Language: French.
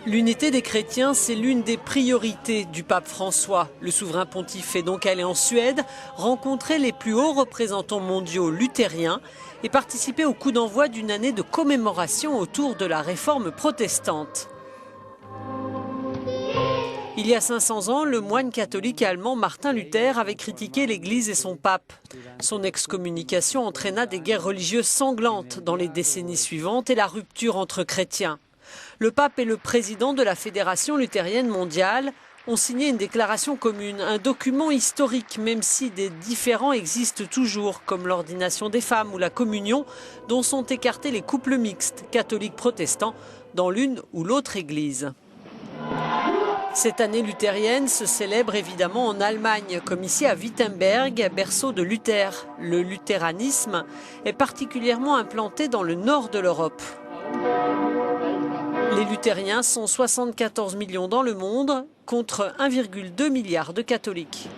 L'unité des chrétiens, c'est l'une des priorités du pape François. Le souverain pontife est donc allé en Suède rencontrer les plus hauts représentants mondiaux luthériens et participer au coup d'envoi d'une année de commémoration autour de la réforme protestante. Il y a 500 ans, le moine catholique allemand Martin Luther avait critiqué l'Église et son pape. Son excommunication entraîna des guerres religieuses sanglantes dans les décennies suivantes et la rupture entre chrétiens. Le pape et le président de la Fédération luthérienne mondiale ont signé une déclaration commune, un document historique, même si des différends existent toujours, comme l'ordination des femmes ou la communion, dont sont écartés les couples mixtes, catholiques protestants, dans l'une ou l'autre église. Cette année luthérienne se célèbre évidemment en Allemagne, comme ici à Wittenberg, berceau de Luther. Le luthéranisme est particulièrement implanté dans le nord de l'Europe. Les luthériens sont 74 millions dans le monde, contre 1,2 milliard de catholiques.